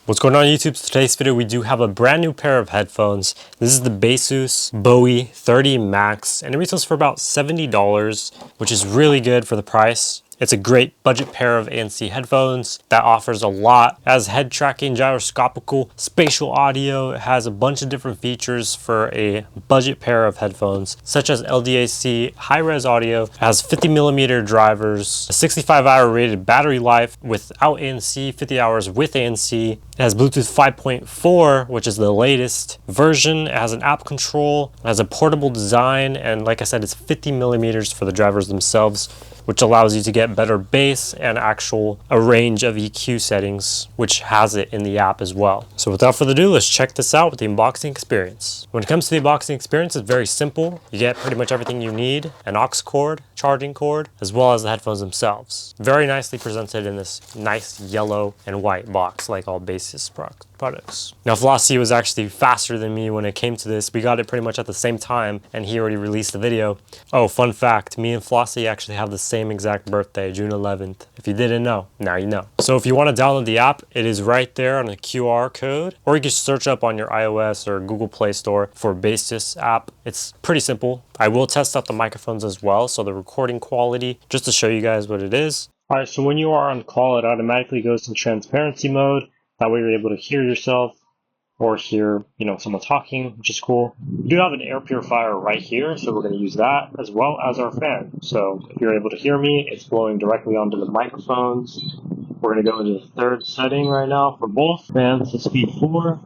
What's going on YouTube? So today's video we do have a brand new pair of headphones. This is the Baseus Bowie 30 Max and it retails for about $70, which is really good for the price. It's a great budget pair of ANC headphones that offers a lot. It has head tracking, gyroscopical, spatial audio. It has a bunch of different features for a budget pair of headphones, such as LDAC, high-res audio. It has 50mm drivers, a 65-hour rated battery life without ANC, 50 hours with ANC. It has Bluetooth 5.4, which is the latest version. It has an app control, it has a portable design, and like I said, it's 50mm for the drivers themselves, which allows you to get better bass and a range of EQ settings, which has it in the app as well. So without further ado, let's check this out with the unboxing experience. When it comes to the unboxing experience, it's very simple. You get pretty much everything you need, an aux cord, charging cord, as well as the headphones themselves. Very nicely presented in this nice yellow and white box, like all Baseus products. Now Flossie was actually faster than me when it came to this. We got it pretty much at the same time and he already released the video. Oh, fun fact, me and Flossie actually have the same exact birthday, June 11th. If you didn't know, now you know. So if you want to download the app, it is right there on the QR code, or you can search up on your iOS or Google Play Store for Baseus app. It's pretty simple. I will test out the microphones as well, so the recording quality, just to show you guys what it is. All right, so when you are on call, it automatically goes in transparency mode. That way you're able to hear yourself or hear, someone talking, which is cool. We do have an air purifier right here, so we're going to use that as well as our fan. So if you're able to hear me, it's blowing directly onto the microphones. We're going to go into the third setting right now for both fans to speed 4.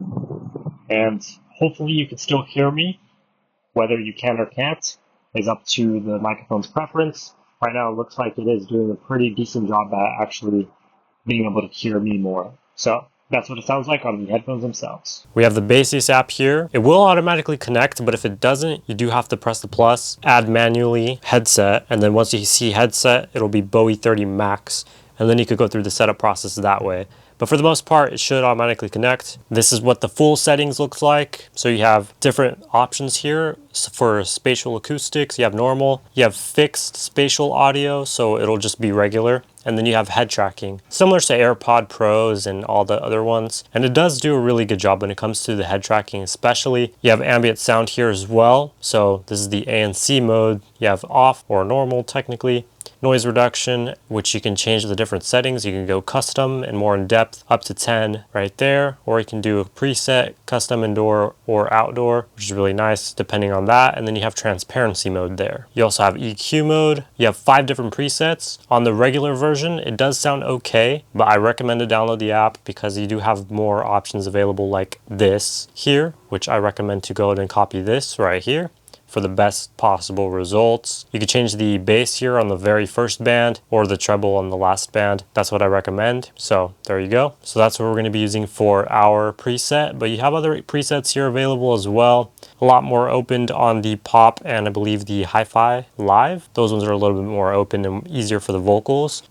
And hopefully you can still hear me. Whether you can or can't is up to the microphone's preference. Right now it looks like it is doing a pretty decent job at actually being able to hear me more. So that's what it sounds like on the headphones themselves. We have the Baseus app here. It will automatically connect, but if it doesn't, you do have to press the plus, add manually headset, and then once you see headset, it'll be Bowie 30 Max, and then you could go through the setup process that way. But for the most part, it should automatically connect. This is what the full settings looks like. So you have different options here for spatial acoustics. You have normal, you have fixed spatial audio, so it'll just be regular. And then you have head tracking, similar to AirPod Pros and all the other ones. And it does do a really good job when it comes to the head tracking, especially. You have ambient sound here as well. So this is the ANC mode. You have off or normal technically. Noise reduction, which you can change the different settings. You can go custom and more in depth up to 10 right there, or you can do a preset custom indoor or outdoor, which is really nice depending on that. And then you have transparency mode there. You also have EQ mode. You have 5 different presets. On the regular version, it does sound okay, but I recommend to download the app because you do have more options available like this here, which I recommend to go ahead and copy this right here for the best possible results. You can change the bass here on the very first band or the treble on the last band. That's what I recommend. So there you go. So that's what we're going to be using for our preset, but you have other presets here available as well. A lot more opened on the pop and I believe the hi-fi live. Those ones are a little bit more open and easier for the vocals.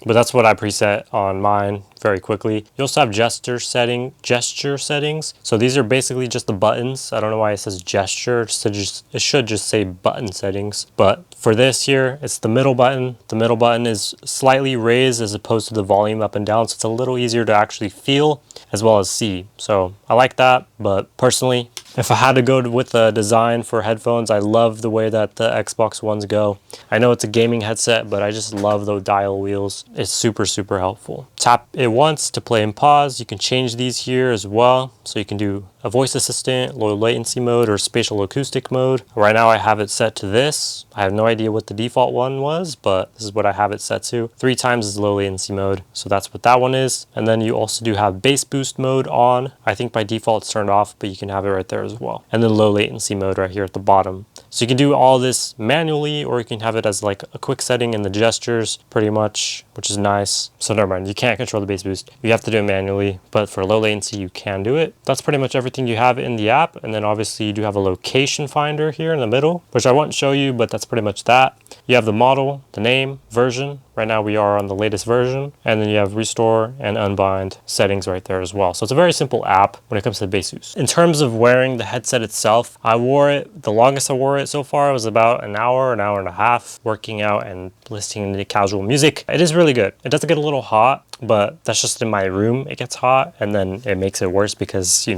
But that's what I preset on mine very quickly. You also have gesture settings. So these are basically just the buttons. I don't know why it says gesture. It should just say button settings. But for this here, it's the middle button. The middle button is slightly raised as opposed to the volume up and down. So it's a little easier to actually feel as well as see. So I like that. But personally, if I had to go with a design for headphones, I love the way that the Xbox Ones go. I know it's a gaming headset, but I just love those dial wheels. It's super, super helpful. Tap it once to play and pause. You can change these here as well. So you can do a voice assistant, low latency mode, or spatial acoustic mode. Right now I have it set to this. I have no idea what the default one was, but this is what I have it set to. 3 times is low latency mode. So that's what that one is. And then you also do have bass boost mode on. I think by default it's turned off, but you can have it right there as well. And then low latency mode right here at the bottom. So you can do all this manually, or you can have it as like a quick setting in the gestures pretty much, which is nice. So never mind, you can't control the bass boost. You have to do it manually, but for low latency, you can do it. That's pretty much everything you have in the app. And then obviously you do have a location finder here in the middle, which I won't show you, but that's pretty much that. you have the model, the name, version. Right now we are on the latest version. And then you have restore and unbind settings right there as well. So it's a very simple app when it comes to Baseus. In terms of wearing the headset itself, I wore it, the longest I wore it so far was about an hour and a half, working out and listening to casual music. It is really good. It does get a little hot, but that's just in my room. It gets hot and then it makes it worse because,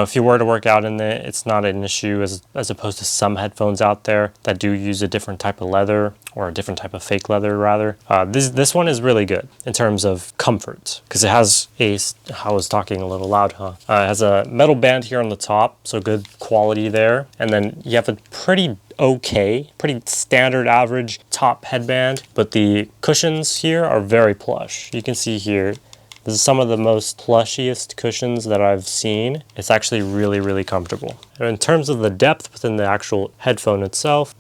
if you were to work out in it, it's not an issue as opposed to some headphones out there that do use a different type of leather, or a different type of fake leather rather. This one is really good in terms of comfort because it has I was talking a little loud, huh? It has a metal band here on the top, so good quality there. And then you have a pretty standard average top headband, but the cushions here are very plush. You can see here, this is some of the most plushiest cushions that I've seen. It's actually really, really comfortable. And in terms of the depth within the actual headphone itself,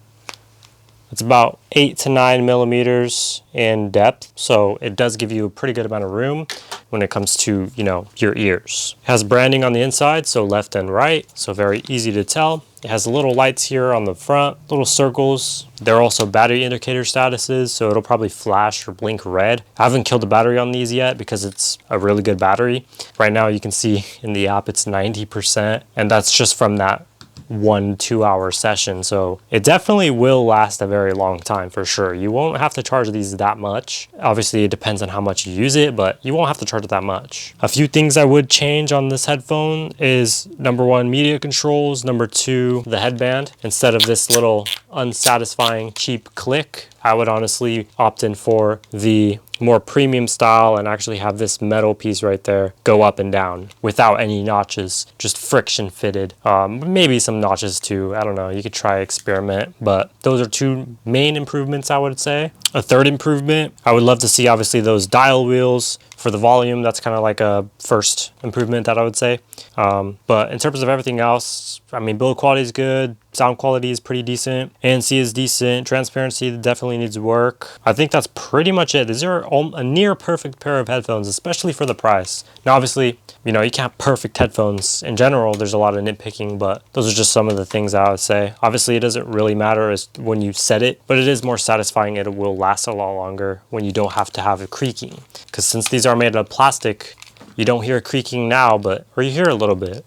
it's about 8 to 9 millimeters in depth, so it does give you a pretty good amount of room when it comes to, your ears. It has branding on the inside, so left and right, so very easy to tell. It has little lights here on the front, little circles. There are also battery indicator statuses, so it'll probably flash or blink red. I haven't killed the battery on these yet because it's a really good battery. Right now you can see in the app it's 90%, and that's just from that 1-2 hour session, so it definitely will last a very long time for sure. You won't have to charge these that much. Obviously it depends on how much you use it, but you won't have to charge it that much. A few things I would change on this headphone is number 1, media controls, number 2, the headband. Instead of this little unsatisfying cheap click, I would honestly opt in for the more premium style and actually have this metal piece right there go up and down without any notches, just friction fitted. Maybe some notches too, I don't know, you could try experiment, but those are 2 main improvements I would say. A third improvement, I would love to see obviously those dial wheels for the volume. That's kind of like a first improvement that I would say. But in terms of everything else, build quality is good, sound quality is pretty decent, ANC is decent, transparency definitely needs work. I think that's pretty much it. These are a near perfect pair of headphones, especially for the price. Now obviously, you can't have perfect headphones in general. There's a lot of nitpicking, but those are just some of the things I would say. Obviously it doesn't really matter as when you set it, but it is more satisfying. It will last a lot longer when you don't have to have it creaking. Because since these are made of plastic, you don't hear creaking now, or you hear a little bit.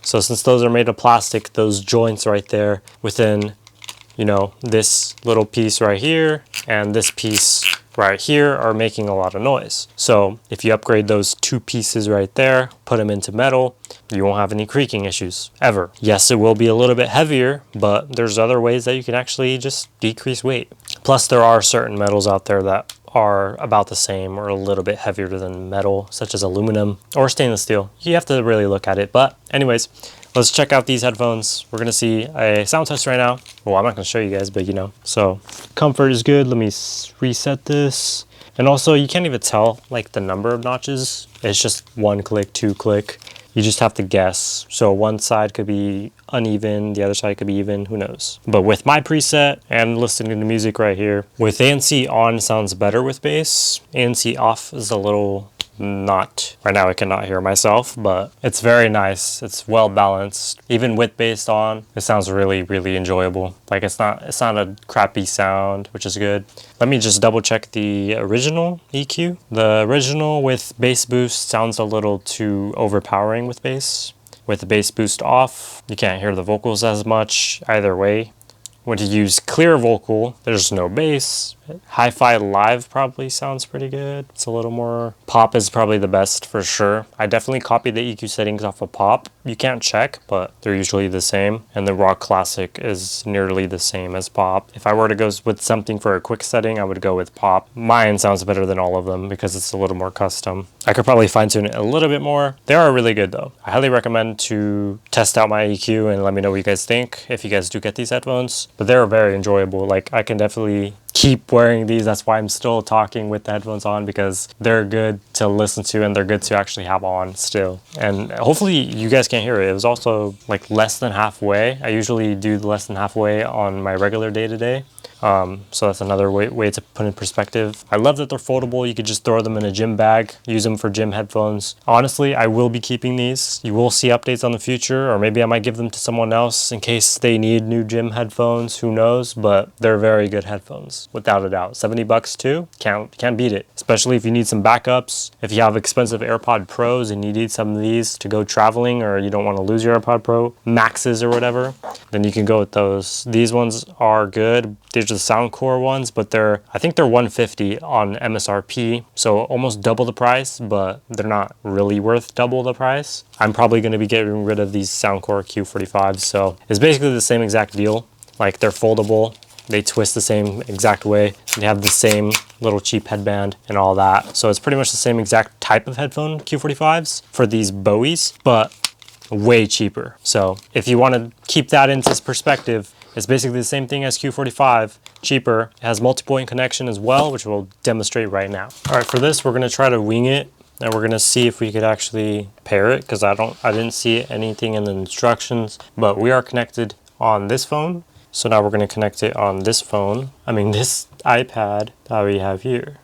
So since those are made of plastic, those joints right there within, this little piece right here and this piece right here are making a lot of noise. So if you upgrade those 2 pieces right there, put them into metal, you won't have any creaking issues ever. Yes, it will be a little bit heavier, but there's other ways that you can actually just decrease weight. Plus there are certain metals out there that are about the same or a little bit heavier than metal, such as aluminum or stainless steel. You have to really look at it. But anyways, let's check out these headphones. We're gonna see a sound test right now. Well, I'm not gonna show you guys, but So comfort is good. Let me reset this. And also you can't even tell like the number of notches. It's just 1 click, 2 click. You just have to guess. So one side could be uneven, the other side could be even, who knows. But with my preset and listening to music right here, with ANC on sounds better with bass. ANC off is a little not. Right now I cannot hear myself, but it's very nice. It's well balanced. Even with bass on, it sounds really, really enjoyable. Like it's not a crappy sound, which is good. Let me just double check the original EQ. The original with bass boost sounds a little too overpowering with bass. With the bass boost off, you can't hear the vocals as much either way. When you use clear vocal, there's no bass. Hi-Fi Live probably sounds pretty good. It's a little more... Pop is probably the best for sure. I definitely copied the EQ settings off of Pop. You can't check, but they're usually the same. And the Rock Classic is nearly the same as Pop. If I were to go with something for a quick setting, I would go with Pop. Mine sounds better than all of them because it's a little more custom. I could probably fine-tune it a little bit more. They are really good though. I highly recommend to test out my EQ and let me know what you guys think if you guys do get these headphones. But they're very enjoyable. Like I can definitely keep wearing these. That's why I'm still talking with the headphones on, because they're good to listen to and they're good to actually have on still. And hopefully you guys can't hear it. It was also like less than halfway. I usually do less than halfway on my regular day-to-day. So that's another way to put in perspective. I love that they're foldable. You could just throw them in a gym bag, use them for gym headphones. Honestly, I will be keeping these. You will see updates on the future, or maybe I might give them to someone else in case they need new gym headphones. Who knows? But they're very good headphones, without a doubt. 70 bucks too. Can't beat it. Especially if you need some backups. If you have expensive AirPod Pros and you need some of these to go traveling, or you don't want to lose your AirPod Pro Maxes or whatever, then you can go with those. These ones are good. These are the Soundcore ones, but I think they're $150 on MSRP, so almost double the price, but they're not really worth double the price. I'm probably going to be getting rid of these Soundcore Q45s, so it's basically the same exact deal. Like, they're foldable, they twist the same exact way, they have the same little cheap headband and all that. So it's pretty much the same exact type of headphone, Q45s, for these Bowies, but way cheaper. So if you want to keep that into perspective, it's basically the same thing as Q45, cheaper. It has multipoint connection as well, which we'll demonstrate right now. All right, for this, we're gonna try to wing it, and we're gonna see if we could actually pair it, because I didn't see anything in the instructions, but we are connected on this phone. So now we're gonna connect it on this phone. This iPad that we have here.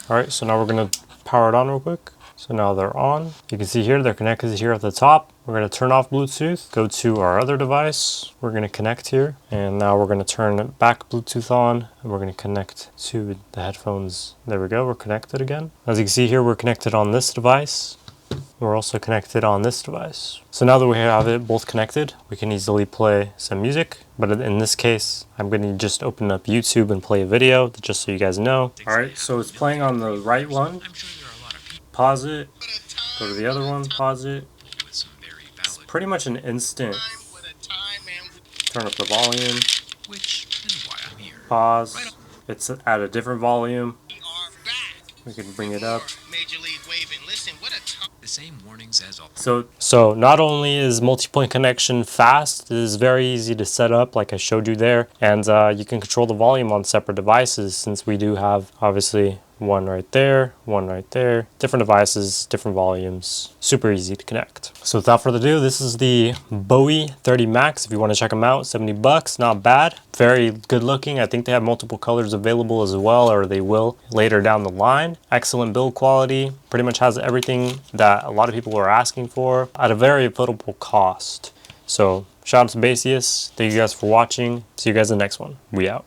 All right, so now we're gonna power it on real quick. So now they're on. You can see here, they're connected here at the top. We're gonna turn off Bluetooth, go to our other device. We're gonna connect here. And now we're gonna turn back Bluetooth on, and we're gonna connect to the headphones. There we go, we're connected again. As you can see here, we're connected on this device. We're also connected on this device. So now that we have it both connected, we can easily play some music. But in this case, I'm going to just open up YouTube and play a video, just so you guys know. All right, so it's playing on the right one. Pause it, go to the other one, pause it. It's pretty much an instant. Turn up the volume. Pause. It's at a different volume. We can bring it up. The same warnings as always. So not only is multi-point connection fast, it is very easy to set up, like I showed you there, and you can control the volume on separate devices, since we do have obviously one right there, different devices, different volumes, super easy to connect. So without further ado, this is the Bowie 30 Max. If you want to check them out, 70 bucks, not bad. Very good looking. I think they have multiple colors available as well, or they will later down the line. Excellent build quality, pretty much has everything that a lot of people are asking for at a very affordable cost. So shout out to Baseus. Thank you guys for watching. See you guys in the next one. We out.